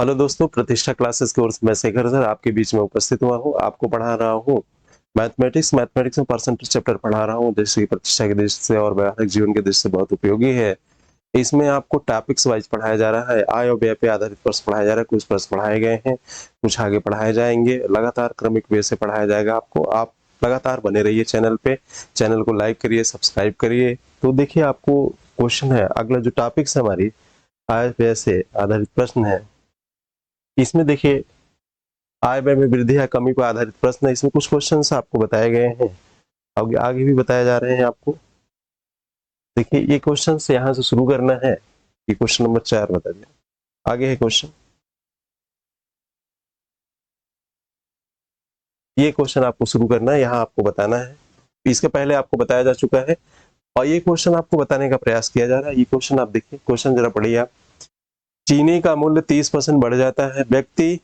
Hello दोस्तों, प्रतिष्ठा classes course में शेखर सर आपके बीच में उपस्थित हुआ हूँ। आपको पढ़ा रहा हूँ मैथमेटिक्स में परसेंटेज चैप्टर पढ़ा रहा हूँ, जैसे कि प्रतिष्ठा के दृष्टि से और व्यावहारिक जीवन के दृष्टि से बहुत उपयोगी है। इसमें आपको टॉपिक्स वाइज पढ़ाया जा रहा है, आय और व्यय पे आधारित प्रश्न पढ़ाया जा रहा है। कुछ प्रश्न पढ़ाए गए हैं, कुछ आगे पढ़ाए जाएंगे। लगातार क्रमिक वे से पढ़ाया जाएगा आपको। आप लगातार बने रहिए चैनल पे। चैनल को लाइक करिए, सब्सक्राइब करिए। तो देखिए, आपको क्वेश्चन है, अगला जो टॉपिक्स है हमारी आय व्यय से आधारित प्रश्न है। इसमें देखिए, आय व्यय में वृद्धि या कमी पर आधारित प्रश्न है। इसमें कुछ क्वेश्चंस आपको बताए गए हैं, आगे आगे भी बताए जा रहे हैं आपको। देखिए, ये क्वेश्चन यहाँ से शुरू करना है। ये क्वेश्चन नंबर 4 बता दिया। आगे है क्वेश्चन, ये क्वेश्चन आपको शुरू करना है, यहाँ आपको बताना है। इसके पहले आपको बताया जा चुका है और ये क्वेश्चन आपको बताने का प्रयास किया जा रहा है। ये क्वेश्चन आप देखिए, क्वेश्चन जरा पढ़िए आप। चीनी का मूल्य 30% बढ़ जाता है। व्यक्ति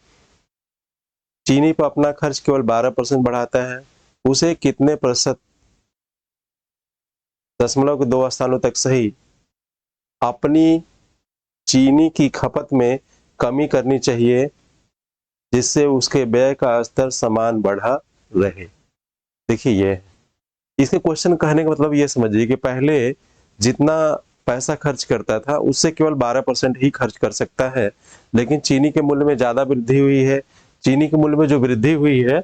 चीनी पर अपना खर्च केवल 12% बढ़ाता है। उसे कितने प्रतिशत दशमलव के 2 स्थानों तक सही अपनी चीनी की खपत में कमी करनी चाहिए, जिससे उसके व्यय का स्तर समान बढ़ा रहे। देखिए, ये इसके क्वेश्चन कहने का मतलब ये समझिए कि पहले जितना पैसा खर्च करता था उससे केवल 12% ही खर्च कर सकता है, लेकिन चीनी के मूल्य में ज्यादा वृद्धि हुई है। चीनी के मूल्य में जो वृद्धि हुई है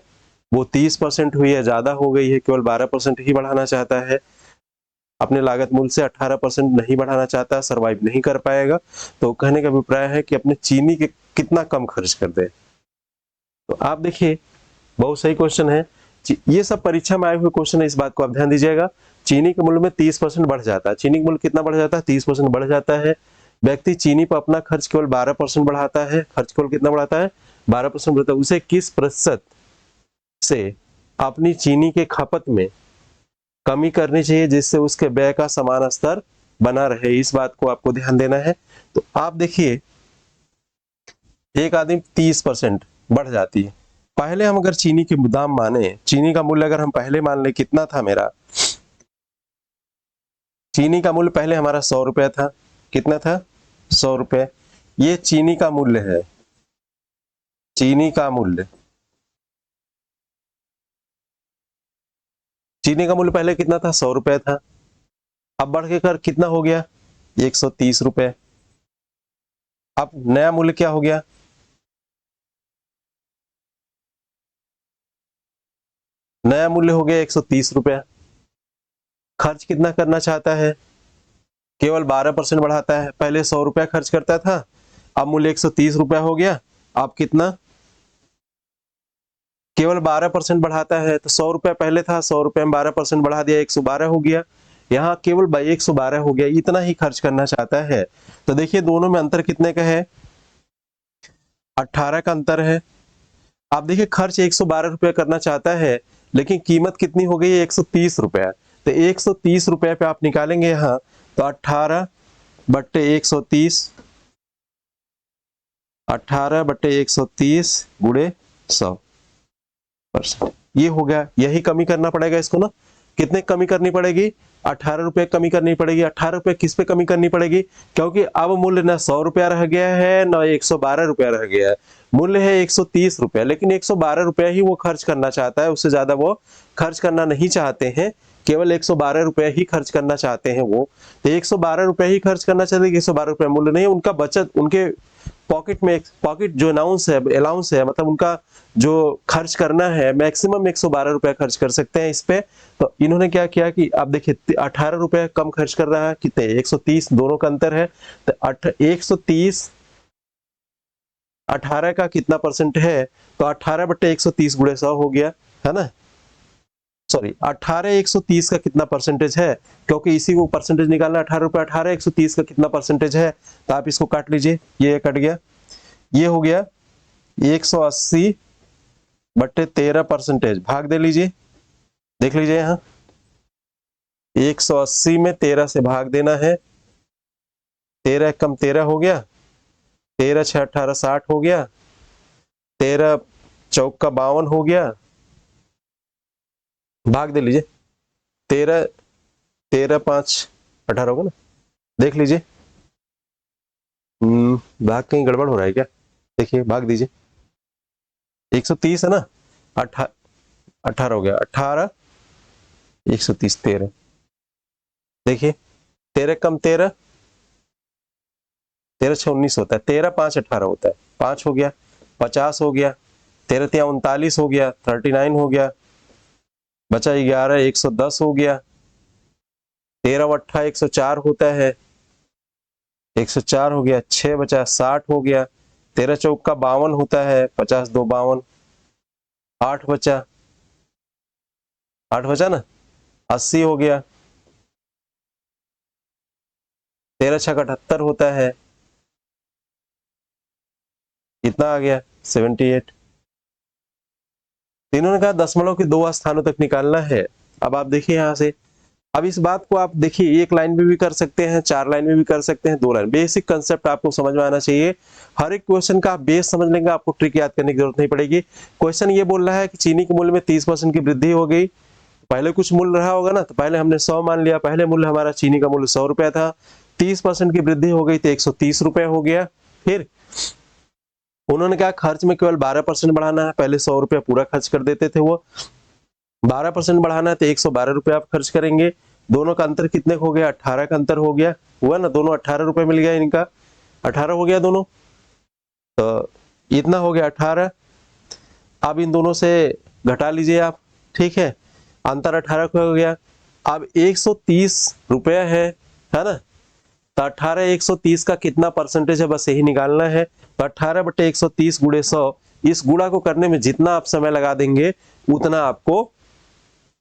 वो 30% हुई है, ज्यादा हो गई है। केवल 12% ही बढ़ाना चाहता है, अपने लागत मूल्य से 18% नहीं बढ़ाना चाहता, सरवाइव नहीं कर पाएगा। तो कहने का अभिप्राय है कि अपने चीनी के कितना कम खर्च कर दे। तो आप देखिए, बहुत सही क्वेश्चन है। ये सब परीक्षा में आए हुए क्वेश्चन है, इस बात को आप ध्यान दीजिएगा। चीनी के मूल्य में 30% बढ़ जाता है। चीनी का मूल्य कितना बढ़ जाता है? 30% बढ़ जाता है। व्यक्ति चीनी पर अपना खर्च केवल 12% बढ़ाता है। खर्च केवल कितना बढ़ाता है? 12% बढ़ाता है। उसे किस प्रतिशत से अपनी चीनी के खपत में कमी करनी चाहिए, जिससे उसके व्यय का समान स्तर बना रहे? इस बात को आपको ध्यान देना है। तो आप देखिए, एक आदमी 30% बढ़ जाती है। पहले हम अगर चीनी के दाम माने, चीनी का मूल्य अगर हम पहले मान ले, कितना था मेरा? चीनी का मूल्य पहले हमारा 100 रुपया था। कितना था? 100 रुपये। ये चीनी का मूल्य है। चीनी का मूल्य, चीनी का मूल्य पहले कितना था? 100 रुपया था। अब बढ़ के कर कितना हो गया? 130 रुपये। अब नया मूल्य क्या हो गया? नया मूल्य हो गया 130 रुपया। खर्च कितना करना चाहता है? केवल 12% बढ़ाता है। पहले 100 रुपया खर्च करता था, अब मूल्य 130 रुपया हो गया। अब कितना? केवल 12% बढ़ाता है। तो 100 रुपया पहले था, 100 रुपये में 12% बढ़ा दिया, 112 हो गया। यहाँ केवल 112 हो गया, इतना ही खर्च करना चाहता है। तो देखिए, दोनों में अंतर कितने का है? 18 का अंतर है। आप देखिए, खर्च 112 रुपया करना चाहता है, लेकिन कीमत कितनी हो गई है? 130 रुपया। तो 130 रुपया पे आप निकालेंगे यहाँ, तो 18/130, 18/130 गुणे 100%, ये हो गया। यही कमी करना पड़ेगा इसको ना। कितने कमी करनी पड़ेगी? 18 रुपये कमी करनी पड़ेगी। 18 रुपये किस पे कमी करनी पड़ेगी? क्योंकि अब मूल्य ना 100 रुपया रह गया है, ना 112 रुपया रह गया है। मूल्य है 130 रुपया, लेकिन 112 रुपया ही वो खर्च करना चाहता है, उससे ज्यादा वो खर्च करना नहीं चाहते हैं। केवल 112 रुपया ही खर्च करना चाहते हैं वो। तो 112 रुपया ही खर्च करना चाहते हैं। 112 रुपया मूल्य नहीं, उनका बचत, उनके पॉकेट में, पॉकेट जो अलाउंस है, मतलब उनका जो खर्च करना है, मैक्सिमम 112 रुपया खर्च कर सकते हैं इस पे। तो इन्होंने क्या किया कि आप देखिए, 18 रुपया कम खर्च कर रहा है। कितने? 130, दोनों का अंतर है। तो 130, 18 का कितना परसेंट है? तो 18/130 गुणे 100 हो गया, है ना। सॉरी, 18/130 का कितना परसेंटेज है? क्योंकि इसी को परसेंटेज निकालना। 18 रुपया, 18/130 का कितना परसेंटेज है? तो आप इसको काट लीजिए, ये कट गया, ये हो गया 180/13%। भाग दे लीजिए, देख लीजिए यहाँ, 180 में 13 से भाग देना है। 13 कम 13 हो गया, 13 6 18 60 हो गया, 13 चौक का 52 हो गया। भाग दे लीजिए, 13, 13 5 18 होगा ना। देख लीजिए, भाग कहीं गड़बड़ हो रहा है क्या? देखिए भाग दीजिए, 130 है ना, 18 हो गया, 18 130 13, देखिए 13 कम 13, 13 6 19 होता है, 13 5 18 होता है, 5 हो गया, 50 हो गया, 13 3 39 हो गया, 39 हो गया, बचा 11 110 हो गया, 13 अट्ठा 104 होता है, 104 हो गया, 6 बचा 60 हो गया, 13 चौका 52 होता है, 50 2 52, 8 बचा, 8 बचा ना, 80 हो गया, 13 छक 78 होता है, कितना आ गया 78। तीनों ने कहा दशमलव के 2 स्थानों तक निकालना है। अब आप देखिए यहां से, अब इस बात को आप देखिए एक लाइन में भी कर सकते हैं, 4 लाइन में भी कर सकते हैं, 2 लाइन। बेसिक कंसेप्ट आपको समझ में आना चाहिए। हर एक क्वेश्चन का आप बेस समझ लेंगे, आपको ट्रिक याद करने की जरूरत नहीं पड़ेगी। क्वेश्चन ये बोल रहा है कि चीनी के मूल्य में 30% की वृद्धि हो गई। पहले कुछ मूल्य रहा होगा ना, तो पहले हमने 100 मान लिया, पहले मूल्य हमारा चीनी का मूल्य 100 रुपया था, 30% की वृद्धि हो गई तो 130 रुपया हो गया। फिर उन्होंने कहा खर्च में केवल 12% बढ़ाना है, पहले 100 रुपया पूरा खर्च कर देते थे, वो 12% बढ़ाना है तो 112 रुपया आप खर्च करेंगे। दोनों का अंतर कितने हो गया, 18 का अंतर हो गया, हुआ ना, दोनों 18 रुपए मिल गया, इनका 18 हो गया दोनों, तो इतना हो गया 18। अब इन दोनों से घटा लीजिए आप, ठीक है, अंतर 18 का हो गया। अब 130 रुपया है ना, तो 18 130 का कितना परसेंटेज है, बस यही निकालना है। तो 18 बटे 130 गुणे 100, इस गुणा को करने में जितना आप समय लगा देंगे उतना आपको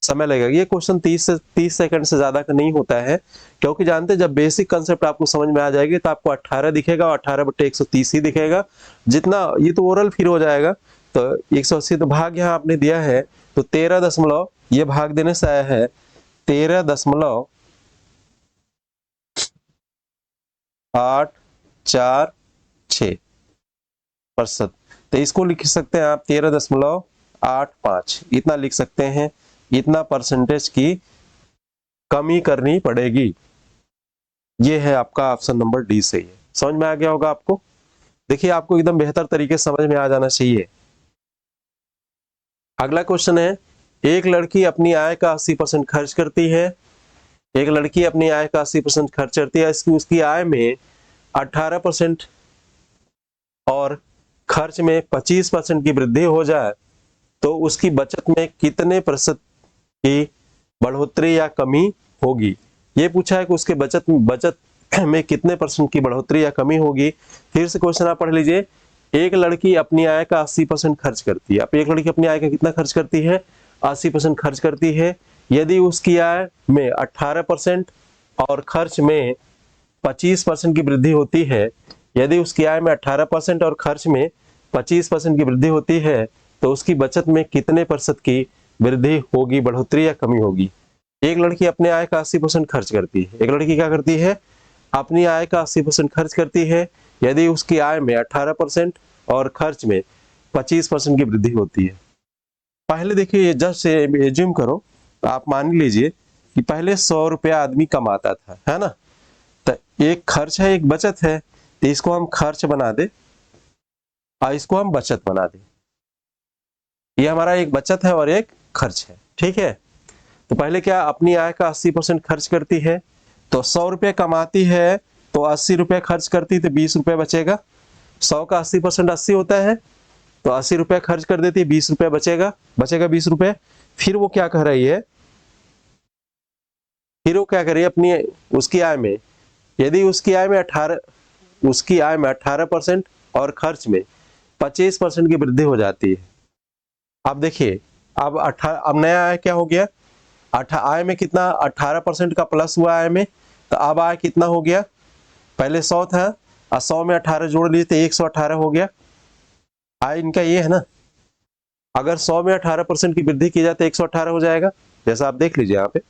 समय लगेगा। ये क्वेश्चन 30 सेकंड से ज्यादा का नहीं होता है, क्योंकि जानते हैं जब बेसिक कंसेप्ट आपको समझ में आ जाएगी तो आपको 18 दिखेगा और 18 बटे 130 ही दिखेगा। जितना ये तो ओरल फिर हो जाएगा, तो 180 तो भाग यहाँ आपने दिया है, तो 13 दशमलव, ये भाग देने से आया है 13.846%। तो इसको लिख सकते हैं आप 13.85, इतना लिख सकते हैं, इतना परसेंटेज की कमी करनी पड़ेगी। ये है आपका ऑप्शन नंबर डी सही है। समझ में आ गया होगा आपको। देखिए आपको एकदम बेहतर तरीके से समझ में आ जाना चाहिए। अगला क्वेश्चन है, एक लड़की अपनी आय का 80% खर्च करती है। एक लड़की अपनी आय का 80% खर्च करती है, इसकी उसकी आय में 18% और खर्च में 25% की वृद्धि हो जाए तो उसकी बचत में कितने प्रतिशत की बढ़ोतरी या कमी होगी। ये पूछा है कि उसके बचत में कितने परसेंट की बढ़ोतरी या कमी होगी। फिर से क्वेश्चन आप पढ़ लीजिए। एक लड़की अपनी आय का 80% खर्च करती है। अब एक लड़की अपनी आय का कितना खर्च करती है, 80% खर्च करती है। यदि उसकी आय में 18% और खर्च में 25% की वृद्धि होती है, यदि उसकी आय में 18% और खर्च में 25% की वृद्धि होती है तो उसकी बचत में कितने प्रतिशत की वृद्धि होगी, बढ़ोतरी या कमी होगी। एक लड़की अपने आय का 80% खर्च करती है। एक लड़की क्या करती है, अपनी आय का 80% खर्च करती है। यदि उसकी आय में 18% और खर्च में 25% की वृद्धि होती है। पहले देखिए, ये जस्ट एज्यूम करो, आप मान लीजिए कि पहले 100 रुपया आदमी कमाता था, है ना, तो एक खर्च है एक बचत है, तो इसको हम खर्च बना दे और इसको हम बचत बना दे। ये हमारा एक बचत है और एक खर्च है, ठीक है। तो पहले क्या, अपनी आय का 80% खर्च करती है, तो 100 रुपये कमाती है तो 80 रुपये खर्च करती तो 20 रुपये बचेगा। 100 का 80% 80 होता है, तो 80 रुपये खर्च कर देती है, 20 रुपये बचेगा 20 रुपये। फिर वो क्या कह रही है, फिर वो क्या करिए अपनी उसकी आय में, यदि उसकी आय में 18% और खर्च में 25% की वृद्धि हो जाती है। अब देखिए, अब नया आय क्या हो गया, आय में कितना 18% का प्लस हुआ आय में, तो अब आय कितना हो गया, पहले 100 था और 100 में 18 जोड़ लीजिए तो 118 हो गया। आय इनका ये है ना, अगर 100 में 18% की वृद्धि की जाए तो 118 हो जाएगा। जैसा आप देख लीजिए यहाँ पे,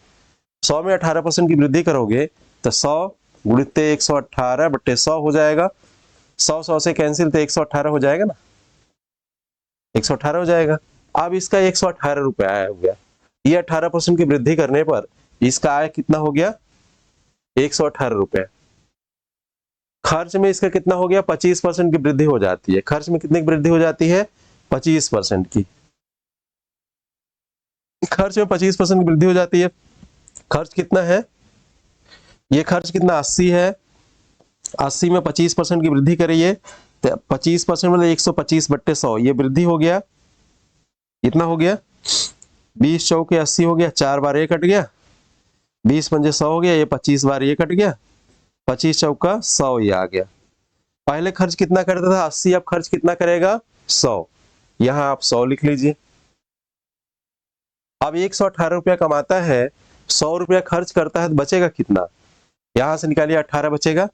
100 में 18% की वृद्धि करोगे तो 100 गुणित 118 बट्टे 100 हो जाएगा। 100 से कैंसिल तो 118 हो जाएगा ना, 118 हो जाएगा। अब इसका 118 रुपया आया हो गया। ये 18% की वृद्धि करने पर इसका आय कितना हो गया, 118 रुपया। खर्च में इसका कितना हो गया, 25% की वृद्धि हो जाती है। खर्च में कितने की वृद्धि हो जाती है, 25% की। खर्च में 25% की वृद्धि हो जाती है। खर्च कितना है, ये खर्च कितना 80 है, 80 में 25% की वृद्धि करिए तो 25% मतलब 125/100, ये वृद्धि हो गया। इतना हो गया, 20 चौके 80 हो गया, 4 बार ये कट गया, 20 पंजे 100 हो गया, ये 25 बार ये कट गया, 25 चौका 100 ये आ गया। पहले खर्च कितना करता था 80, अब खर्च कितना करेगा 100, यहां आप 100 लिख लीजिए। अब 118 रुपया कमाता है, 100 रुपया खर्च करता है तो बचेगा कितना, यहां से निकालिए 18 बचेगा।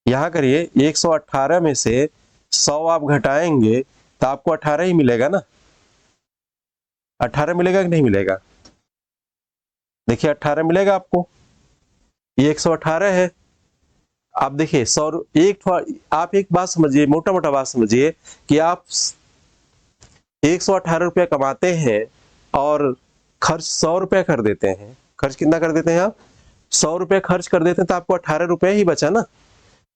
यहां करिए 118 में से 100 आप घटाएंगे तो आपको 18 ही मिलेगा ना, 18 मिलेगा कि नहीं मिलेगा, देखिए 18 मिलेगा आपको, ये 118 है। आप देखिए 100, आप एक बात समझिए, मोटा मोटा बात समझिए कि आप 118 रुपया कमाते हैं और खर्च 100 रुपया कर देते हैं। खर्च कितना कर देते हैं आप, 100 रुपया खर्च कर देते हैं तो आपको 18 रुपये ही बचा ना,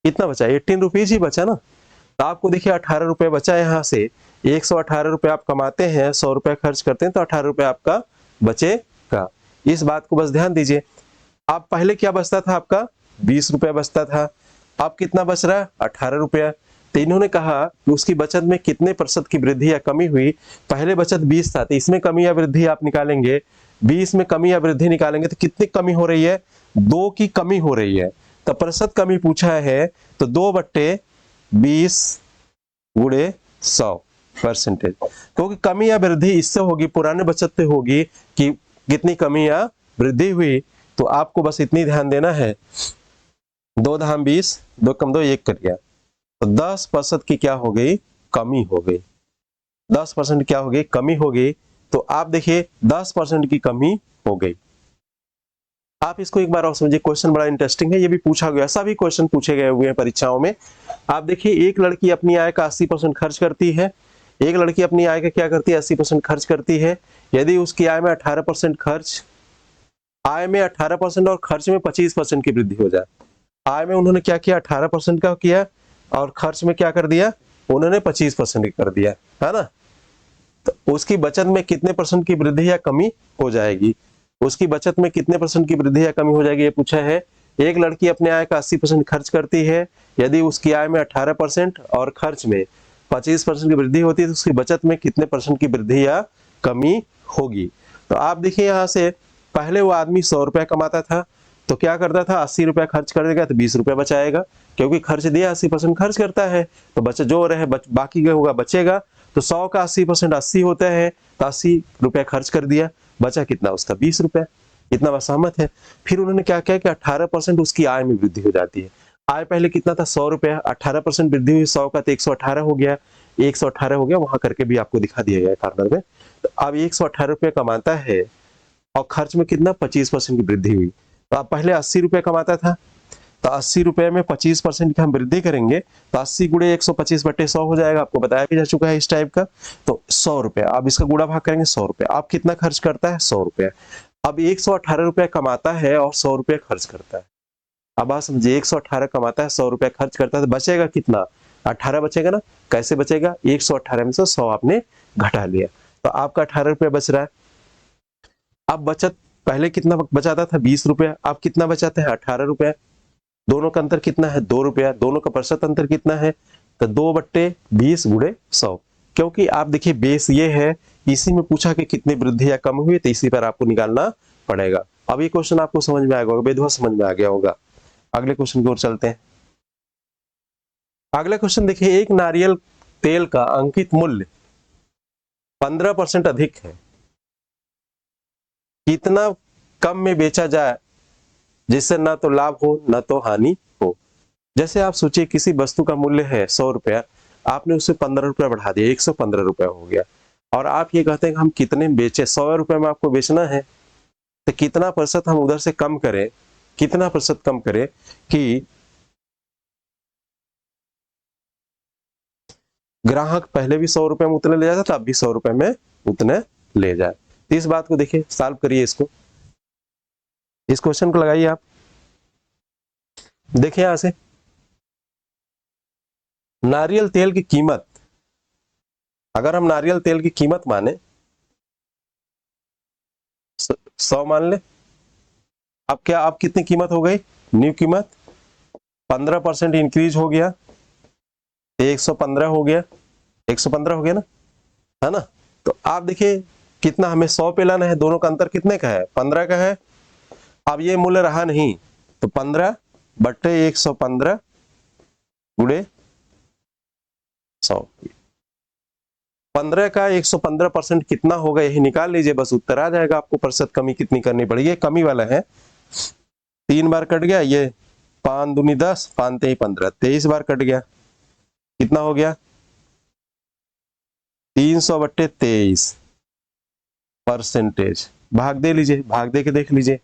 कितना बचा, 18 रुपीज ही बचा ना। तो आपको देखिए 18 रुपये बचा, यहाँ से 118 रुपये आप कमाते हैं, 100 रुपया खर्च करते हैं तो 18 रुपये आपका बचेगा। इस बात को बस ध्यान दीजिए। आप पहले क्या बचता था आपका, 20 रुपया बचता था, अब कितना बच रहा है 18 रुपया। तो इन्होंने कहा कि उसकी बचत में कितने प्रतिशत की वृद्धि या कमी हुई। पहले बचत 20 था तो इसमें कमी या वृद्धि आप निकालेंगे, 20 में कमी या वृद्धि निकालेंगे तो कितनी कमी हो रही है, 2 की कमी हो रही है। तो प्रतिशत कमी पूछा है तो 2/20 गुणे 100%, क्योंकि कमी या वृद्धि इससे होगी, पुराने बचत पे होगी कि कितनी कमी या वृद्धि हुई। तो आपको बस इतनी ध्यान देना है, 2 धाम 20, 2 कम 2 1 कर गया, तो 10% की क्या हो गई, कमी हो गई। 10% क्या हो गई, कमी हो गई। तो आप देखिए 10% की कमी हो गई। आप इसको एक बार और समझिए, क्वेश्चन बड़ा इंटरेस्टिंग है, ये भी पूछा गया, सभी क्वेश्चन पूछे गए हुए हैं परीक्षाओं में। आप देखिए एक लड़की अपनी आय का 80% खर्च करती है, एक लड़की अपनी आय का क्या करती है, 80% खर्च करती है। यदि उसकी आय में 18% खर्च, आय में 18% और खर्च में 25% की वृद्धि हो जाए। आय में उन्होंने क्या किया, 18% का किया और खर्च में क्या कर दिया, उन्होंने 25% कर दिया, है ना। तो उसकी बचत में कितने परसेंट की वृद्धि या कमी हो जाएगी, उसकी बचत में कितने परसेंट की वृद्धि या कमी हो जाएगी, ये पूछा है। एक लड़की अपने आय का 80% खर्च करती है, यदि उसकी आय में 18% और खर्च में 25% की वृद्धि होती है तो उसकी बचत में कितने परसेंट की वृद्धि या कमी होगी। तो आप देखिए यहाँ से, पहले वो आदमी 100 रुपया कमाता था तो क्या करता था, 80 रुपया खर्च कर देगा तो 20 रुपया बचाएगा, क्योंकि खर्च दिया 80% खर्च करता है तो बच जो रहे बाकी का होगा बचेगा। तो 100 का 80% 80 होता है, तो 80 रुपया खर्च कर दिया, बचा कितना उसका 20 रुपया। इतना बस सहमत है। फिर उन्होंने क्या किया कि 18% उसकी आय में वृद्धि हो जाती है। आय पहले कितना था 100 रुपया, 18% वृद्धि हुई 100 का तो 118 हो गया, 118 हो गया, वहां करके भी आपको दिखा दिया गया कॉर्नर में। तो अब 118 रुपया कमाता है और खर्च में कितना 25% की वृद्धि हुई। तो आप पहले 80 रुपये कमाता था तो 80 रुपये में 25% की हम वृद्धि करेंगे तो 80 गुणे 125/100 हो जाएगा, आपको बताया भी जा चुका है इस टाइप का। तो 100 रुपये, अब इसका गुणा भाग करेंगे 100 रुपये। आप कितना खर्च करता है 100 रुपये, अब 118 रुपये कमाता है और 100 रुपये खर्च करता है। अब आप समझिए 118 कमाता है 100 रुपये खर्च करता है तो बचेगा कितना, 18 बचेगा ना। कैसे बचेगा, 118 में से 100 आपने घटा लिया तो आपका 18 रुपये बच रहा है। अब बचत पहले कितना बचाता था 20 रुपया, अब कितना बचाते हैं 18 रुपया। दोनों का अंतर कितना है 2 रुपया, दोनों का प्रतिशत अंतर कितना है तो 2/20 गुणे 100। क्योंकि आप देखिए बेस ये है, इसी में पूछा कि कितनी वृद्धि या कम हुई तो इसी पर आपको निकालना पड़ेगा। अब ये क्वेश्चन आपको समझ में आ गया होगा, बेधवा समझ में आ गया होगा। अगले क्वेश्चन की ओर चलते हैं। अगला क्वेश्चन देखिए, एक नारियल तेल का अंकित मूल्य 15% अधिक है, कितना कम में बेचा जाए जिससे ना तो लाभ हो ना तो हानि हो। जैसे आप सोचिए किसी वस्तु का मूल्य है 100 रुपया, आपने उसे 15 रुपया बढ़ा दिया, 115 रुपया हो गया, और आप ये कहते हैं कि हम कितने बेचे, 100 रुपये में आपको बेचना है तो कितना प्रतिशत हम उधर से कम करें, कितना प्रतिशत कम करें कि ग्राहक पहले भी 100 रुपये में उतने ले जाता था, अब भी 100 रुपये में उतने ले जाए। तो इस बात को देखिए, सॉल्व करिए इसको, इस क्वेश्चन को लगाइए आप। देखिए यहां से नारियल तेल की कीमत, अगर हम नारियल तेल की कीमत माने 100 मान ले, अब क्या, अब कितनी कीमत हो गई, न्यू कीमत 15% इंक्रीज हो गया, 115 हो गया, 115 हो गया ना, है ना। तो आप देखिए कितना हमें 100 पे लाना है, दोनों का अंतर कितने का है, 15 का है। अब ये मूल्य रहा नहीं तो 15 बट्टे 115 गुणे 100, 15 का 115% कितना होगा यही निकाल लीजिए, बस उत्तर आ जाएगा आपको। प्रतिशत कमी कितनी करनी पड़ेगी, कमी वाला है, 3 बार कट गया, ये 5 दूनी 10, 5 तेई 15, 23 बार कट गया, कितना हो गया 300 बट्टे 23 परसेंटेज। भाग दे लीजिए, भाग दे के देख लीजिए,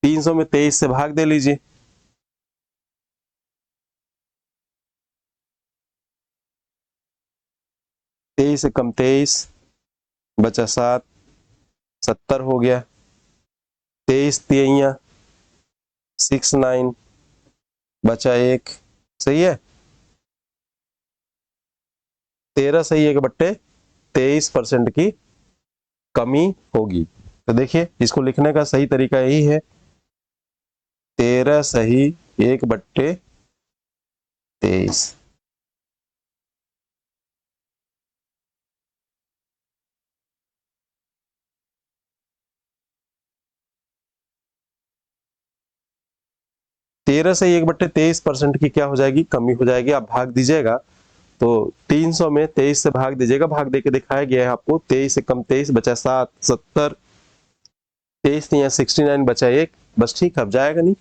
300 में 23 से भाग दे लीजिए, 23 से कम 23 बचा 7, 70 हो गया, 23 तिया 69 बचा 1, सही है, 13 सही है बट्टे 23% की कमी होगी। तो देखिए इसको लिखने का सही तरीका यही है, 13 सही 1 बट्टे 23। तेरह से 1 बट्टे 23% की क्या हो जाएगी, कमी हो जाएगी। आप भाग दीजिएगा तो 300 में 23 से भाग दीजिएगा, भाग दे के दिखाया गया है आपको, 23 से कम 23 बचा 7, 70, 23 यहाँ 69 बचा 1, बस ठीक, अब जाएगा नहीं।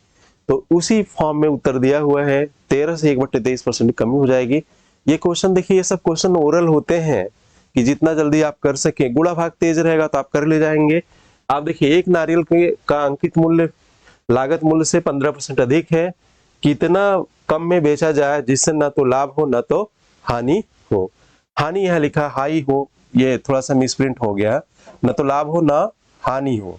तो उसी फॉर्म में उत्तर दिया हुआ है, 13 से 1 बट्टे 23% की कमी हो जाएगी। ये क्वेश्चन देखिए, ये सब क्वेश्चन ओरल होते हैं कि जितना जल्दी आप कर सके, गुणा भाग तेज रहेगा तो आप कर ले जाएंगे। आप देखिए एक नारियल का अंकित मूल्य लागत मूल्य से 15% अधिक है, कितना कम में बेचा जाए जिससे ना तो लाभ हो ना तो हानि हो। हानि यहाँ लिखा हाई हो, ये थोड़ा सा मिसप्रिंट हो गया, ना तो लाभ हो ना हानि हो,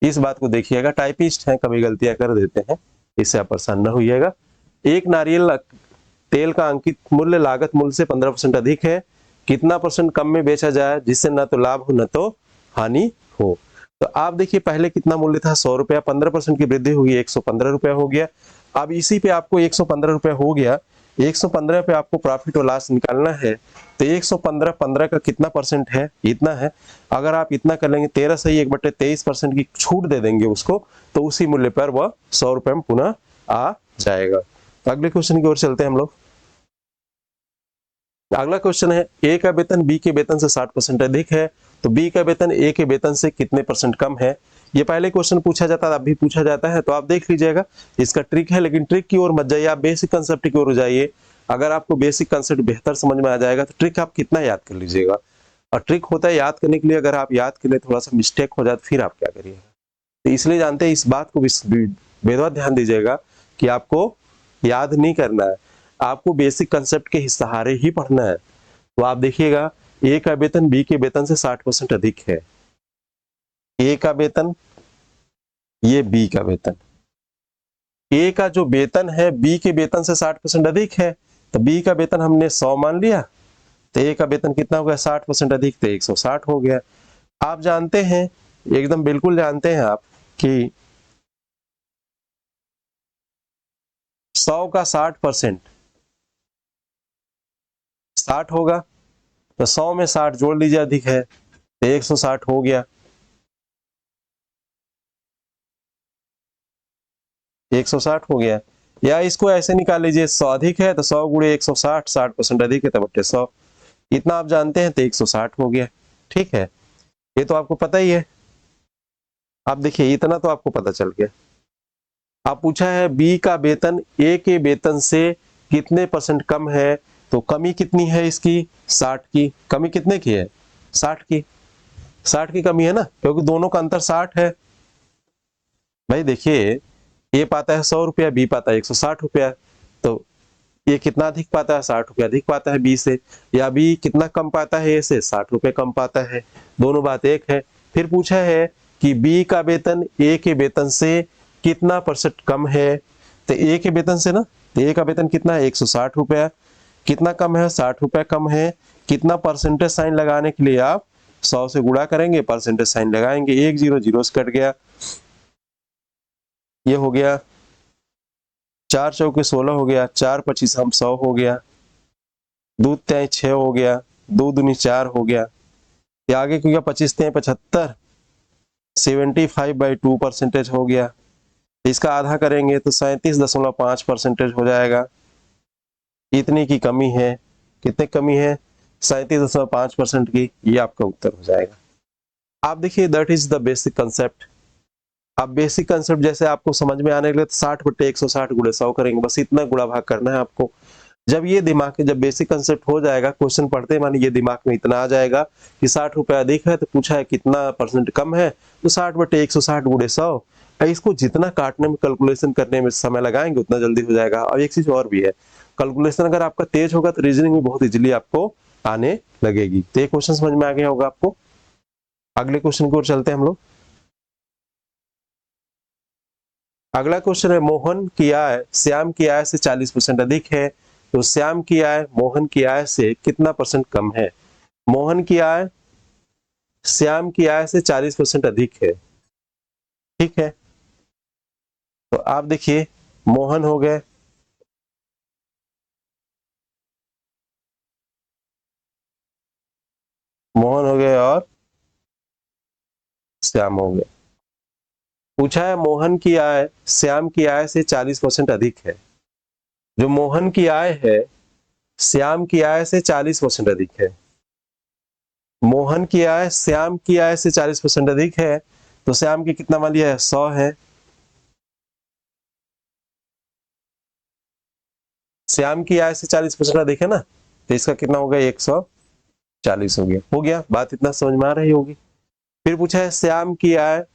इस बात को देखिएगा, टाइपिस्ट हैं कभी गलतियां कर देते हैं, इससे आप परेशान न होइएगा। एक नारियल तेल का अंकित मूल्य लागत मूल्य से 15% अधिक है, कितना परसेंट कम में बेचा जाए जिससे ना तो लाभ हो ना तो हानि हो। तो आप देखिए पहले कितना मूल्य था 100 रुपया, 15% की वृद्धि हुई 115 रुपया हो गया। अब इसी पे आपको 115 रुपया हो गया, 115 पे आपको प्रॉफिट और लॉस निकालना है। तो 115 15 का कितना परसेंट है, इतना है। अगर आप इतना कर लेंगे 13 से 1 बट्टे 23% की छूट दे देंगे उसको, तो उसी मूल्य पर वह 100 रुपये में पुनः आ जाएगा। तो अगले क्वेश्चन की ओर चलते हैं हम लोग। अगला क्वेश्चन है, ए का वेतन बी के वेतन से 60% अधिक है, तो बी का वेतन ए के वेतन से कितने परसेंट कम है। ये पहले क्वेश्चन पूछा जाता है, अब भी पूछा जाता है, तो आप देख लीजिएगा। इसका ट्रिक है, लेकिन ट्रिक की ओर मत जाइए, आप बेसिक कंसेप्ट की ओर जाइए। अगर आपको बेसिक कंसेप्ट बेहतर समझ में आ जाएगा तो ट्रिक आप कितना याद कर लीजिएगा। और ट्रिक होता है याद करने के लिए, अगर आप याद के लिए थोड़ा सा मिस्टेक हो जाए तो फिर आप क्या करिएगा। तो इसलिए जानते हैं, इस बात को बेहद ध्यान दीजिएगा कि आपको याद नहीं करना है, आपको बेसिक कंसेप्ट के सहारे ही पढ़ना है। तो आप देखिएगा, ए का वेतन बी के वेतन से 60% अधिक है। ए का वेतन, ये बी का वेतन, ए का जो वेतन है बी के वेतन से 60% अधिक है, तो बी का वेतन हमने 100 मान लिया, तो ए का वेतन कितना हो गया 60% अधिक, तो 160 हो गया। आप जानते हैं, एकदम बिल्कुल जानते हैं आप कि 100 का 60% 60 होगा, तो 100 में 60 जोड़ लीजिए, अधिक है तो 160 हो गया, 160 हो गया। या इसको ऐसे निकाल लीजिए, 100 अधिक है तो 100 गुणे 160, 60% अधिक है तो बट्टे 100, इतना आप जानते हैं, तो 160 हो गया। ठीक है, ये तो आपको पता ही है। आप देखिए इतना तो आपको पता चल गया। आप पूछा है बी का वेतन ए के वेतन से कितने परसेंट कम है, तो कमी कितनी है इसकी 60 की, कमी कितने की है 60 की, 60 की कमी है ना, क्योंकि दोनों का अंतर 60 है। भाई देखिए, ए पाता है 100 रुपया, बी पाता है 160 रुपया, तो ये कितना अधिक पाता है 60 रुपया अधिक पाता है बी से, या बी कितना कम पाता है ए से 60 रुपये कम पाता है, दोनों बात एक है। फिर पूछा है कि बी का वेतन ए के वेतन से कितना परसेंट कम है, तो ए के वेतन से ना तो ए का वेतन कितना है 160 रुपया। कितना कम है 60 रुपया कम है। कितना परसेंटेज साइन लगाने के लिए आप 100 से गुणा करेंगे, परसेंटेज साइन लगाएंगे, एक जीरो जीरो से कट गया, ये हो गया 4 चौके 16 हो गया, 4 25 हम 100 हो गया, 2 तें 6 हो गया, 2 दूनी 4 हो गया, ये आगे क्यों गया 25 तें 75, 75/2% हो गया। इसका आधा करेंगे तो 37.5% हो जाएगा। इतनी की कमी है, कितने कमी है 37.5% की, ये आपका उत्तर हो जाएगा। आप देखिए that is the basic concept. अब बेसिक कंसेप्ट जैसे आपको समझ में आने के लिए 60/160 गुणे 100 करेंगे, बस इतना गुणा भाग करना है आपको। जब ये दिमाग में, जब बेसिक कंसेप्ट हो जाएगा, क्वेश्चन पढ़ते माने ये दिमाग में इतना आ जाएगा कि 60 रुपया अधिक है तो पूछा है कितना परसेंट कम है, तो 60/160 गुणे 100। इसको जितना काटने में, कैलकुलेशन करने में समय लगाएंगे उतना जल्दी हो जाएगा। और एक चीज और भी है, कैलकुलेशन अगर आपका तेज होगा तो रीजनिंग भी बहुत इजीली आपको आने लगेगी। तो ये क्वेश्चन समझ में आ गया होगा आपको। अगले क्वेश्चन की ओर चलते हैं हम लोग। अगला क्वेश्चन है, मोहन की आय श्याम की आय से 40% अधिक है, तो श्याम की आय मोहन की आय से कितना परसेंट कम है। मोहन की आय श्याम की आय से 40% अधिक है, ठीक है। तो आप देखिए मोहन हो गए, मोहन हो गए और श्याम हो गए। पूछा है मोहन की आय श्याम की आय से 40% अधिक है। जो मोहन की आय है श्याम की आय से 40% अधिक है। मोहन की आय श्याम की आय से 40% अधिक है, तो श्याम की कितना मान लिया है 100 है। श्याम की आय से 40% अधिक है ना, तो इसका कितना हो गया 140 हो गया। हो गया बात, इतना समझ में आ रही होगी। फिर पूछा है श्याम की आय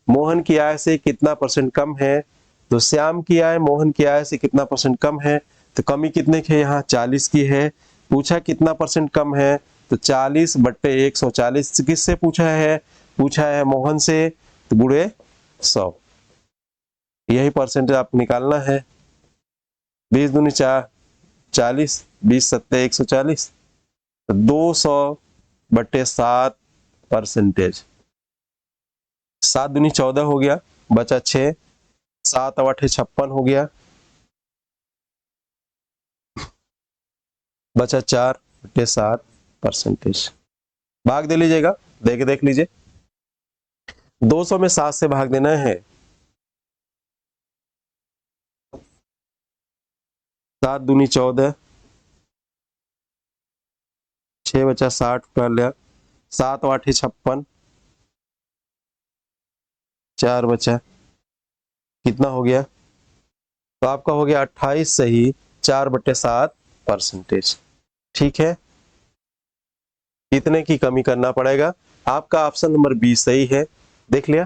मोहन की आय से कितना परसेंट कम है, तो श्याम की आय मोहन की आय से कितना परसेंट कम है, तो कमी कितने की है यहाँ 40 की है। पूछा कितना परसेंट कम है, तो 40/140। किससे पूछा है, पूछा है मोहन से, तो गुणे 100, यही परसेंटेज आप निकालना है। 20 दूनी 4 40, 20 सत्ते 140, 200/7%। 7 दूनी 14 हो गया, बचा 6, 7 और 8 56 हो गया, बचा 4/7%। भाग दे लीजिएगा, देख लीजिए 200 में 7 से भाग देना है, 7 दूनी 14, 6 बचा 60 कर लिया, 7 और 8 56, 4 बचा, कितना हो गया, तो आपका हो गया 28 सही 4/7%। ठीक है, इतने की कमी करना पड़ेगा। आपका ऑप्शन नंबर 20 सही है। देख लिया।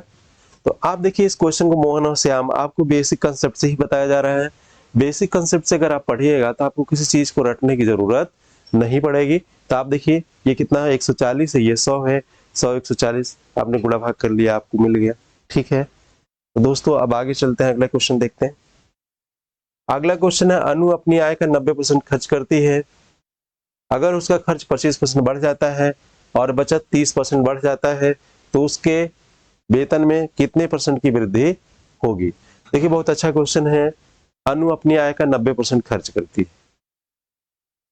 तो आप देखिए इस क्वेश्चन को मोहन और श्याम आपको बेसिक कंसेप्ट से ही बताया जा रहा है। बेसिक कंसेप्ट से अगर आप पढ़िएगा तो आपको किसी चीज को रटने की जरूरत नहीं पड़ेगी। तो आप देखिए ये कितना है 140 है, ये 100 है, 100 140 आपने गुणा भाग कर लिया, आपको मिल गया। ठीक है, तो दोस्तों अब आगे चलते हैं, अगला क्वेश्चन देखते हैं। अगला क्वेश्चन है, अनु अपनी आय का 90% खर्च करती है। अगर उसका खर्च 25% बढ़ जाता है और बचत 30% बढ़ जाता है तो उसके वेतन में कितने परसेंट की वृद्धि होगी। देखिए बहुत अच्छा क्वेश्चन है। अनु अपनी आय का 90% खर्च करती है।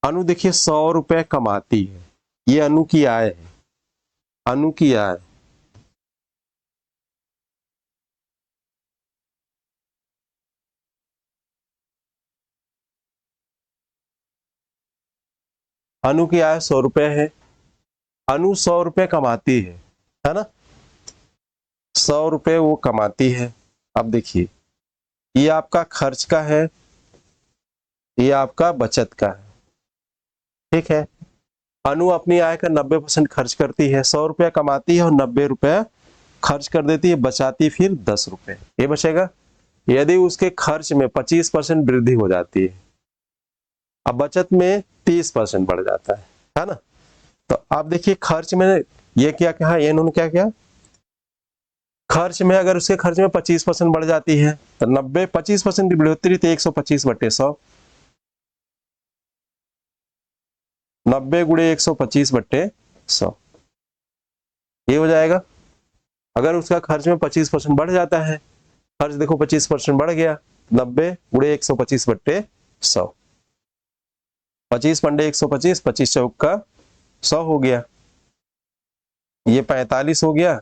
अनु देखिए 100 रुपए कमाती है, ये अनु की आय है, अनु की आय। अनु की आय 100 रुपए है, अनु 100 रुपए कमाती है ना, 100 रुपए वो कमाती है। अब देखिए ये आपका खर्च का है, ये आपका बचत का है। ठीक है, अनु अपनी आय का 90% खर्च करती है, 100 रुपया कमाती है और 90 रुपया खर्च कर देती है, बचाती फिर 10 रुपए, ये बचेगा। यदि उसके खर्च में 25% वृद्धि हो जाती है, अब बचत में 30% बढ़ जाता है ना। तो आप देखिए खर्च में ये क्या कहा, ये इन्होंने क्या किया, खर्च में अगर उसके खर्च में 25% बढ़ जाती है तो 90 25% की बढ़ोतरी तो 125/100, 90 गुणे 125/100 ये हो जाएगा। अगर उसका खर्च में 25% बढ़ जाता है, खर्च देखो 25% बढ़ गया, 90 गुणे 125/100, 25 पंडे 125, 25 चौक का 100 हो गया, ये 45 हो गया,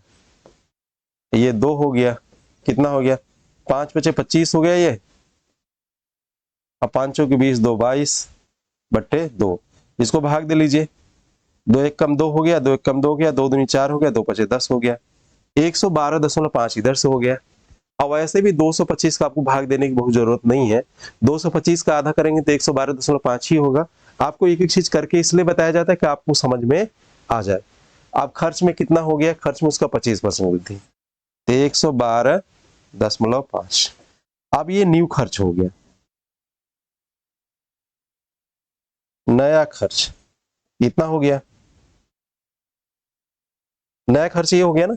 ये 2 हो गया, कितना हो गया 5 बचे 25 हो गया ये, अब 5 चौक 20, 2 22/2, इसको भाग दे लीजिए, 2 1 कम 2 हो गया, 2 1 कम 2 हो गया, 2 दूनी 4 हो गया, 2 पचे 10 हो गया, 112.5 इधर से हो गया। अब ऐसे भी 225 का आपको भाग देने की बहुत जरूरत नहीं है, 225 का आधा करेंगे तो 112.5 ही होगा। आपको एक एक चीज करके इसलिए बताया जाता है कि आपको समझ में आ जाए। अब खर्च में कितना हो गया, खर्च में उसका 25% वृद्धि, तो 112.5। अब ये न्यू खर्च हो गया, नया खर्च इतना हो गया, नया खर्च ये हो गया ना,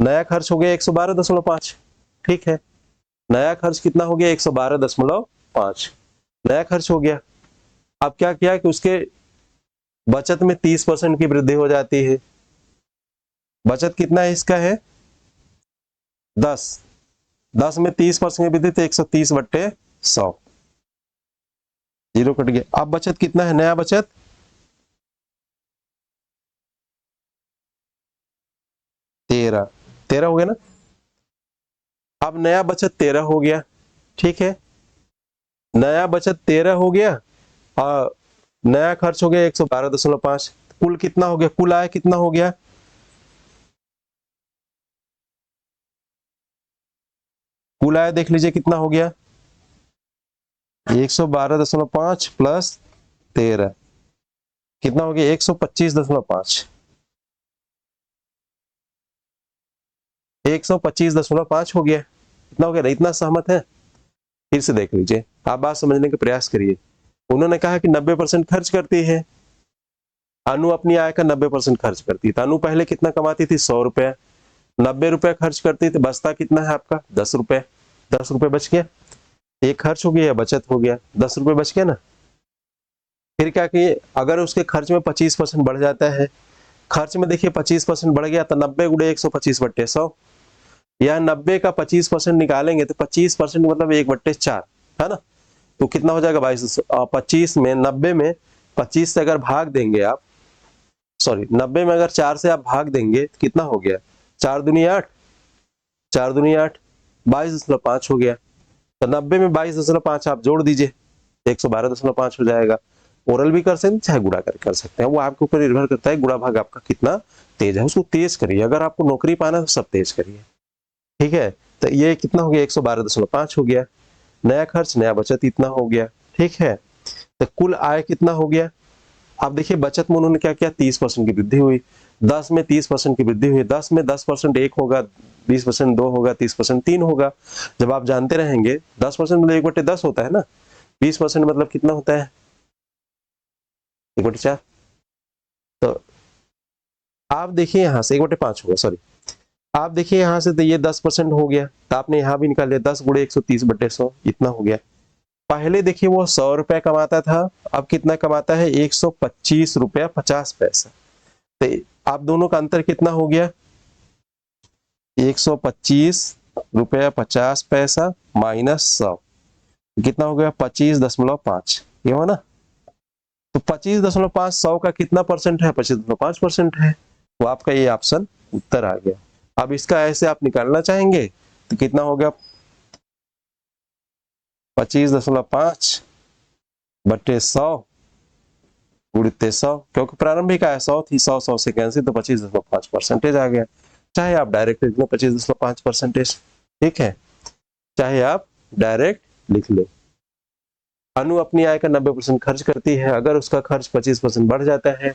नया खर्च हो गया 112.5, ठीक है, नया खर्च कितना हो गया 112.5, नया खर्च हो गया। अब क्या किया कि उसके बचत में 30% की वृद्धि हो जाती है, बचत कितना है इसका है 10, 10 में 30% की वृद्धि तो 130/100, जीरो कट गया। अब बचत कितना है, नया बचत 13, 13 हो गया ना। अब नया बचत 13 हो गया, ठीक है, नया बचत 13 हो गया और नया खर्च हो गया 112.5, कुल कितना हो गया, कुल आय कितना हो गया, कुल आय देख लीजिए कितना हो गया 112.5 प्लस 13 कितना हो गया 125.5, 125.5 हो गया, कितना हो गया, इतना सहमत है। फिर से देख लीजिए, आप बात समझने का प्रयास करिए। उन्होंने कहा कि 90% खर्च करती है, अनु अपनी आय का 90% खर्च करती है, तो अनु पहले कितना कमाती थी 100 रुपया, 90 रुपया खर्च करती थी, बचता कितना है आपका 10 रुपए, 10 रुपए बच गया, एक खर्च हो गया बचत हो गया, 10 रुपए बच गया ना। फिर क्या कि अगर उसके खर्च में 25% बढ़ जाता है, खर्च में देखिए 25% बढ़ गया तो 90 गुणे 125/100, या 90 का 25% निकालेंगे तो 25% मतलब 1/4 है ना, तो कितना हो जाएगा 22, 25 में 90 में 25 से अगर भाग देंगे आप, सॉरी 90 में अगर 4 से आप भाग देंगे तो कितना हो गया 4 दूनी 8, 4 दूनी 8, 22.5 हो गया, तो 90 में 22.5 आप जोड़ दीजिए 112.5 हो जाएगा। ओरल भी कर सकते हैं चाहे गुणा कर सकते हैं, वो आपके ऊपर निर्भर करता है गुणा भाग आपका कितना तेज है, उसको तेज करिए, अगर आपको नौकरी पाना है तो सब तेज करिए, ठीक है। तो ये कितना हो गया 112.5 हो गया, नया खर्च नया बचत इतना हो गया, ठीक है। तो कुल आय कितना हो गया, आप देखिए बचत में उन्होंने क्या किया 30% की वृद्धि हुई, 10 में 30% की वृद्धि हुई, 10 में 10% एक होगा, 20% दो होगा, 30% तीन होगा। जब आप जानते रहेंगे 10% मतलब 1/10 होता है ना, 20% मतलब कितना होता है 1/4, तो आप देखिए यहाँ से 1/5 होगा, सॉरी, आप देखिए यहाँ से तो ये 10% हो गया, तो आपने यहाँ भी निकाल लिया 10 गुणे 130/100 इतना हो गया। पहले देखिए वो 100 रुपया कमाता था, अब कितना कमाता है 125 रुपया 50 पैसा, तो आप दोनों का अंतर कितना हो गया 125 रुपया 50 पैसा माइनस 100, कितना हो गया 25.5, ये हो ना। तो 25.5 100 का कितना परसेंट है 25.5% है, तो आपका ये ऑप्शन उत्तर आ गया। अब इसका ऐसे आप निकालना चाहेंगे तो कितना हो गया 25.5/100 गुणित 100, क्योंकि प्रारंभिक आय 100 थी, 100 से कैंसिल तो 25.5% आ गया। चाहे आप डायरेक्ट लिख लो 25.5%, ठीक है, चाहे आप डायरेक्ट लिख लो। अनु अपनी आय का 90% खर्च करती है, अगर उसका खर्च 25% बढ़ जाता है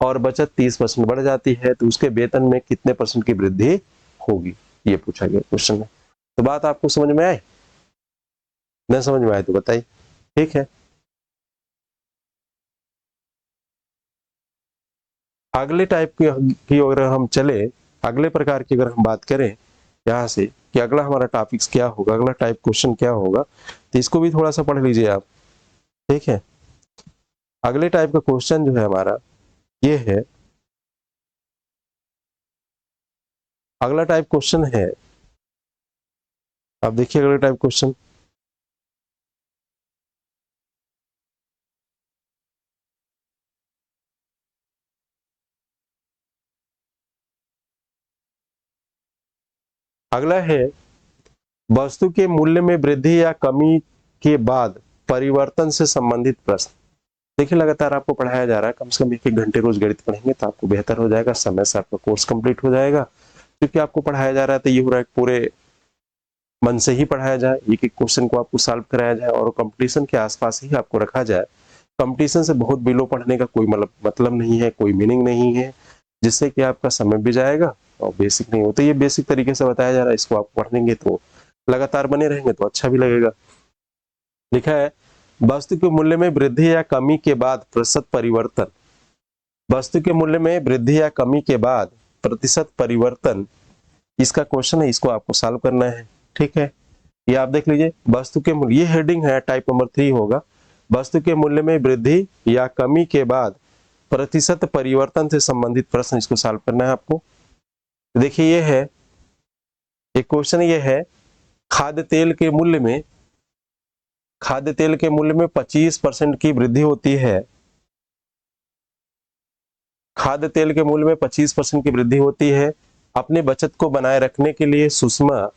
और बचत 30% बढ़ जाती है तो उसके वेतन में कितने परसेंट की वृद्धि होगी, ये पूछा गया क्वेश्चन में। तो बात आपको समझ में आई, नहीं समझ में आए तो बताइए, ठीक है। अगले टाइप की अगर हम चले अगले प्रकार की अगर हम बात करें यहाँ से कि अगला हमारा टॉपिक्स क्या होगा, अगला टाइप क्वेश्चन क्या होगा, तो इसको भी थोड़ा सा पढ़ लीजिए आप। ठीक है, अगले टाइप का क्वेश्चन जो है हमारा ये है, अगला टाइप क्वेश्चन है, आप देखिए अगला टाइप क्वेश्चन, अगला है वस्तु के मूल्य में वृद्धि या कमी के बाद परिवर्तन से संबंधित प्रश्न। देखिए लगातार आपको पढ़ाया जा रहा है, कम से कम 1-1 घंटे रोज गणित पढ़ेंगे तो आपको बेहतर हो जाएगा, समय से आपका कोर्स कंप्लीट हो जाएगा। क्योंकि आपको पढ़ाया जा रहा है तो ये हो रहा है पूरे मन से ही पढ़ाया जाए, एक एक क्वेश्चन को आपको सॉल्व कराया जाए और कंपटीशन के आसपास ही आपको रखा जाए। कंपटीशन से बहुत बिलो पढ़ने का कोई मतलब नहीं है, कोई मीनिंग नहीं है, जिससे कि आपका समय भी जाएगा और बेसिक नहीं हो। तो ये बेसिक तरीके से बताया जा रहा है, इसको आप पढ़ेंगे तो लगातार बने रहेंगे तो अच्छा भी लगेगा। लिखा है वस्तु के मूल्य में वृद्धि या कमी के बाद प्रतिशत परिवर्तन, वस्तु के मूल्य में वृद्धि या कमी के बाद प्रतिशत परिवर्तन, इसका क्वेश्चन है, इसको आपको सॉल्व करना है। ठीक है, ये आप देख लीजिए, वस्तु के मूल्य, ये हेडिंग है, टाइप नंबर 3 होगा, वस्तु के मूल्य में वृद्धि या कमी के बाद प्रतिशत परिवर्तन से संबंधित प्रश्न, इसको सॉल्व करना है आपको। देखिए ये है एक क्वेश्चन, ये है खाद्य तेल के मूल्य में, खाद्य तेल के मूल्य में 25% की वृद्धि होती है, खाद्य तेल के मूल्य में 25% की वृद्धि होती है, अपने बचत को बनाए रखने के लिए सुषमा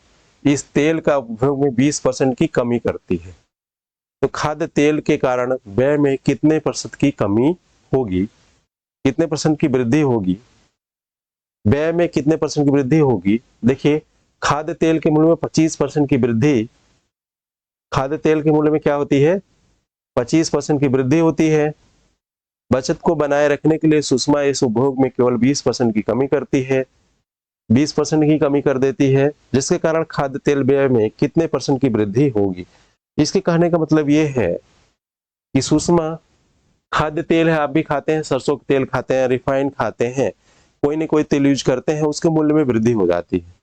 इस तेल का उपभोग में 20% की कमी करती है। तो खाद्य तेल के कारण व्यय में कितने प्रतिशत की कमी होगी, कितने परसेंट की वृद्धि होगी, व्यय में कितने परसेंट की वृद्धि होगी। देखिए खाद्य तेल के मूल्य में 25% की वृद्धि, खाद्य तेल के मूल्य में क्या होती है, 25% की वृद्धि होती है, बचत को बनाए रखने के लिए सुषमा इस उपभोग में केवल 20% की कमी करती है, 20% की कमी कर देती है, जिसके कारण खाद्य तेल व्यय में कितने परसेंट की वृद्धि होगी। इसके कहने का मतलब ये है कि सुषमा, खाद्य तेल है, आप भी खाते हैं, सरसों का तेल खाते हैं, रिफाइंड खाते हैं, कोई ना कोई तेल यूज करते हैं, उसके मूल्य में वृद्धि हो जाती है।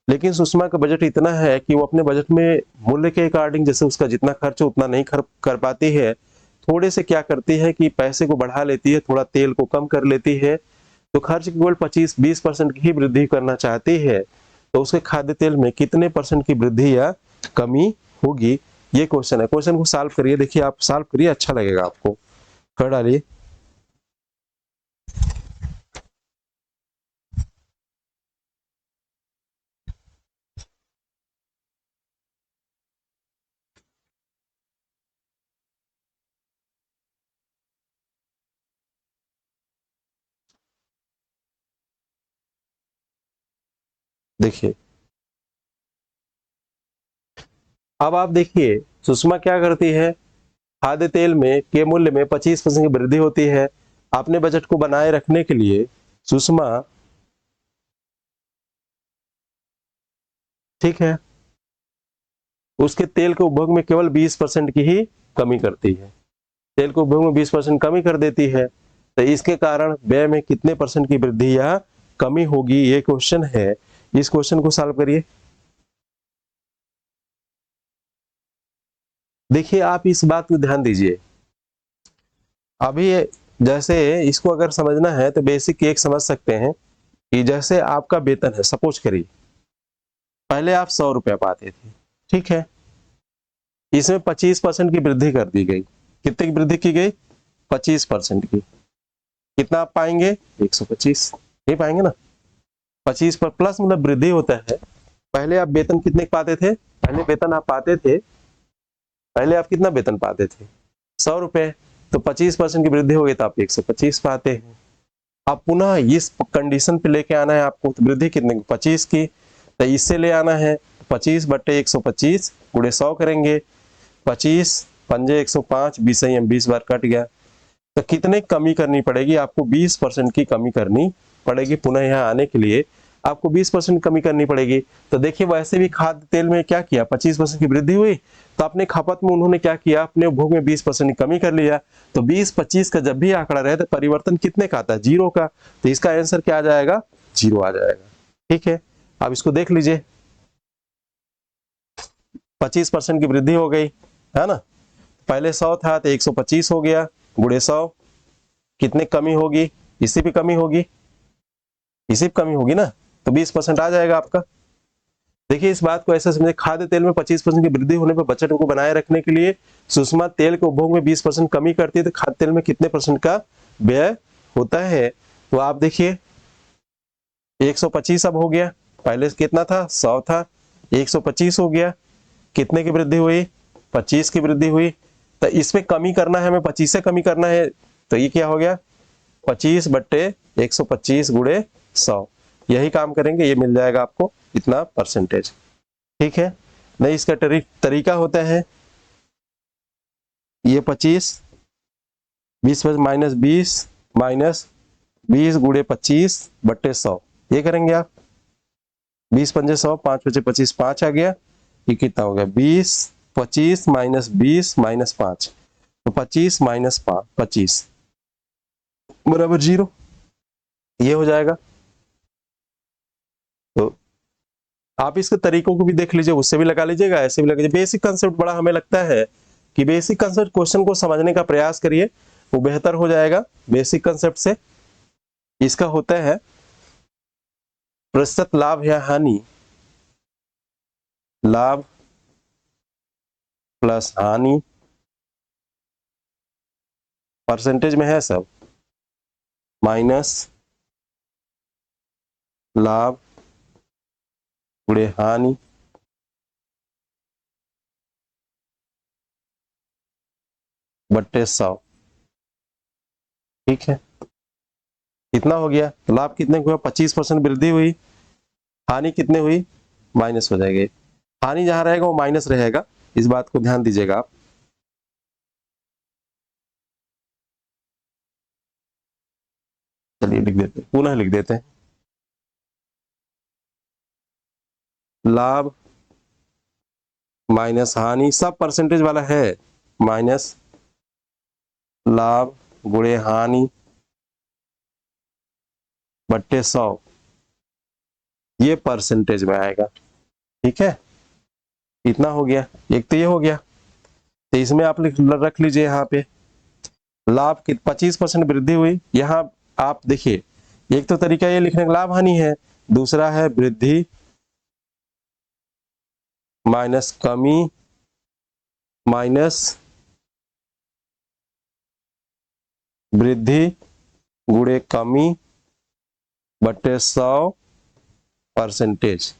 लेकिन सुषमा का बजट इतना है कि वो अपने बजट में मूल्य के अकॉर्डिंग, जैसे उसका जितना खर्च हो उतना नहीं कर पाती है, थोड़े से क्या करती है कि पैसे को बढ़ा लेती है, थोड़ा तेल को कम कर लेती है, तो खर्च केवल 25-20% की ही वृद्धि करना चाहती है, तो उसके खाद्य तेल में कितने परसेंट की वृद्धि या कमी होगी, ये क्वेश्चन है। क्वेश्चन को सॉल्व करिए, देखिए आप सॉल्व करिए, अच्छा लगेगा आपको, कर डालिए। देखिए अब आप देखिए सुषमा क्या करती है, खाद्य तेल में के मूल्य में 25% की वृद्धि होती है, अपने बजट को बनाए रखने के लिए सुषमा, ठीक है, उसके तेल के उपभोग में केवल 20% की ही कमी करती है, तेल के उपभोग में 20% कमी कर देती है, तो इसके कारण व्यय में कितने परसेंट की वृद्धि या कमी होगी, ये क्वेश्चन है। इस क्वेश्चन को सॉल्व करिए। देखिए आप इस बात को ध्यान दीजिए, अभी जैसे इसको अगर समझना है तो बेसिक एक समझ सकते हैं कि जैसे आपका वेतन है, सपोज करिए पहले आप 100 रुपया पाते थे, ठीक है, इसमें 25% की वृद्धि कर दी गई, कितने की वृद्धि की गई, 25% की, कितना आप पाएंगे, 125, नहीं पाएंगे ना, 25 पर प्लस मतलब वृद्धि होता है। पहले आप वेतन कितने पाते थे, पहले वेतन आप पाते थे, पहले आप कितना वेतन पाते थे, 100 रुपए, तो 25% की वृद्धि हो गई तो आप 125 पाते हैं। अब पुनः इस कंडीशन पे लेके आना है आपको, तो वृद्धि कितने की, 25 की, तो इससे ले आना है 25/125 गुणे 100 करेंगे, 25 पंजे 105, 20 बार कट गया, तो कितने कमी करनी पड़ेगी आपको, 20% की कमी करनी पड़ेगी, पुनः यहाँ आने के लिए आपको 20% कमी करनी पड़ेगी। तो देखिए वैसे भी खाद्य तेल में क्या किया, 25% की वृद्धि हुई, तो अपने खपत में उन्होंने क्या किया, अपने उपभोग में 20% की कमी कर लिया, तो 20-25 का जब भी आंकड़ा रहे तो परिवर्तन कितने का आता है, 0 का, तो इसका आंसर क्या आ जाएगा, 0 आ जाएगा। ठीक है, अब इसको देख लीजिए, 25% की वृद्धि हो गई है ना। पहले 100 था तो 125 हो गया, गुणे 100 कितने कमी होगी, इसी भी कमी होगी, इसी भी कमी होगी ना, तो 20% आ जाएगा आपका। देखिए इस बात को ऐसे समझे, खाद्य तेल में 25% की वृद्धि होने पर बजट को बनाए रखने के लिए सुषमा तेल के उपभोग में 20% कमी करती है, तो खाद्य तेल में कितने % का व्यय होता है। तो आप देखिए 125 अब हो गया, पहले कितना था 100 था, 125 हो गया, कितने की वृद्धि हुई 25 की वृद्धि हुई। तो इसमें कमी करना है, हमें 25 से कमी करना है, तो ये क्या हो गया 25/125 गुणे 100, यही काम करेंगे, ये मिल जाएगा आपको इतना %। ठीक है, नहीं इसका तरीका होता है ये 25 20 माइनस 20 गुणे 25/100, ये करेंगे आप। 20 पंजे 100, 5 बचे 25, 5 आ गया, ये कितना हो गया 20 25 माइनस 20 माइनस 5, तो 25 माइनस 25 बराबर 0, ये हो जाएगा। तो आप इसके तरीकों को भी देख लीजिए, उससे भी लगा लीजिएगा, ऐसे भी लगा लीजिए। बेसिक कंसेप्ट बड़ा हमें लगता है कि बेसिक कंसेप्ट क्वेश्चन को समझने का प्रयास करिए, वो बेहतर हो जाएगा बेसिक कंसेप्ट से। इसका होता है प्रतिशत लाभ या हानि, लाभ प्लस हानि, परसेंटेज में है सब, माइनस लाभ गुणे हानि बट्टे 100। ठीक है, कितना हो गया, लाभ कितने हुआ 25% वृद्धि हुई, हानि कितने हुई माइनस हो जाएगी, हानि जहां रहेगा वो माइनस रहेगा, इस बात को ध्यान दीजिएगा आप। चलिए लिख देते हैं, पुनः लिख देते हैं, लाभ माइनस हानि, सब परसेंटेज वाला है, माइनस लाभ गुणे हानि बट्टे 100, ये परसेंटेज में आएगा। ठीक है, इतना हो गया, एक तो ये हो गया, तो इसमें आप रख लीजिए यहाँ पे लाभ की 25% वृद्धि हुई। यहाँ आप देखिए, एक तो तरीका ये लिखने का लाभ हानि है, दूसरा है वृद्धि माइनस कमी माइनस वृद्धि गुणे कमी बट्टे 100%।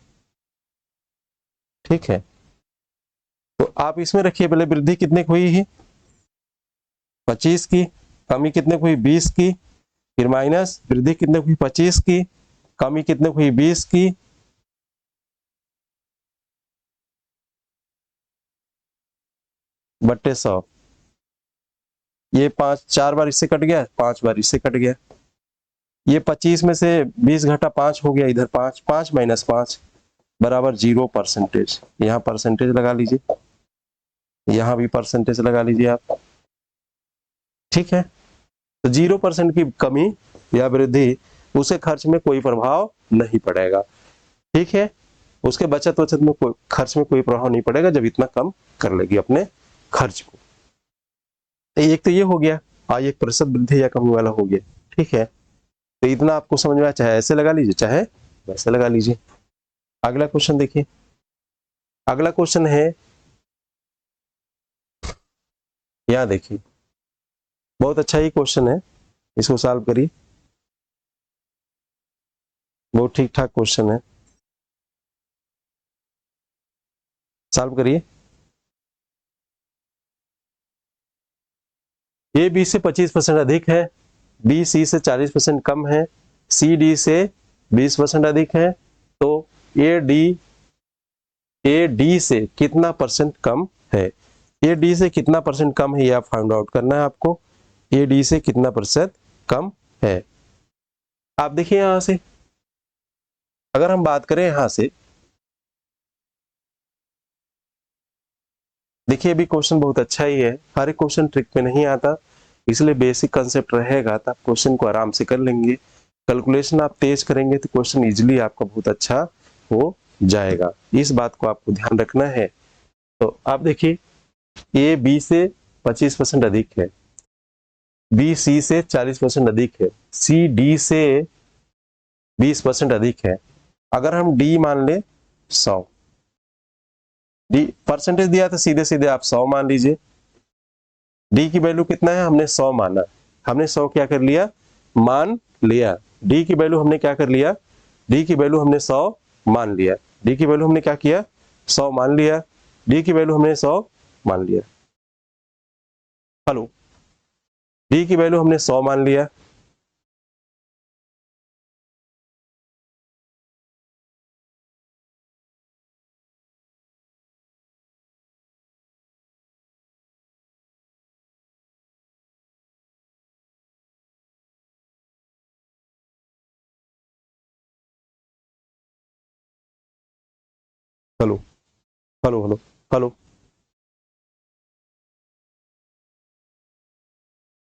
ठीक है, तो आप इसमें रखिए, पहले वृद्धि कितने की हुई है 25 की, कमी कितने की हुई 20 की, फिर माइनस वृद्धि कितने की हुई 25 की, कमी कितने की हुई 20 की, बट्टे 100। ये 4 बार इससे कट गया, 5 बार इससे कट गया, ये 25 में से 20 घटा 5 हो गया, इधर 5 5 माइनस 5 बराबर 0%। यहाँ परसेंटेज लगा लीजिए, यहाँ भी परसेंटेज लगा लीजिए आप। ठीक है, तो 0% की कमी या वृद्धि, उसे खर्च में कोई प्रभाव नहीं पड़ेगा। ठीक है, उसके बचत में कोई खर्च में कोई प्रभाव नहीं पड़ेगा जब इतना कम कर लेगी अपने खर्च को। तो एक तो ये हो गया, एक प्रतिशत वृद्धि या कमी वाला हो गया। ठीक है, तो इतना आपको समझ में आया, चाहे ऐसे लगा लीजिए चाहे वैसे लगा लीजिए। अगला क्वेश्चन देखिए, अगला क्वेश्चन है, यहाँ देखिए बहुत अच्छा ही क्वेश्चन है, इसको सॉल्व करिए, बहुत ठीक ठाक क्वेश्चन है, सॉल्व करिए। ए बी से 25% अधिक है, बी सी से 40% कम है, सी डी से 20% अधिक है, तो ए डी से कितना % कम है। ए डी से कितना % कम है ये आप फाइंड आउट करना है आपको, ए डी से कितना % कम है। आप देखिए यहां से, अगर हम बात करें यहां से, देखिए अभी क्वेश्चन बहुत अच्छा ही है, हर एक क्वेश्चन ट्रिक में नहीं आता, इसलिए बेसिक कंसेप्ट रहेगा तो आप क्वेश्चन को आराम से कर लेंगे। कैलकुलेशन आप तेज करेंगे तो क्वेश्चन इजीली आपका बहुत अच्छा हो जाएगा। इस बात को आपको ध्यान रखना है। तो आप देखिए, ए बी से 25% अधिक है, बी सी से 40% अधिक है, सी डी से 20% अधिक है। अगर हम डी मान ले 100, डी परसेंटेज दिया था, सीधे सीधे आप 100 मान लीजिए। डी की वैल्यू कितना है, हमने 100 माना, हमने 100 क्या कर लिया, मान लिया। डी की वैल्यू हमने क्या कर लिया, डी की वैल्यू हमने 100 मान लिया। डी की वैल्यू हमने क्या किया, 100 मान लिया। डी की वैल्यू हमने 100 मान लिया। हेलो, डी की वैल्यू हमने 100 मान लिया। Hello hello hello hello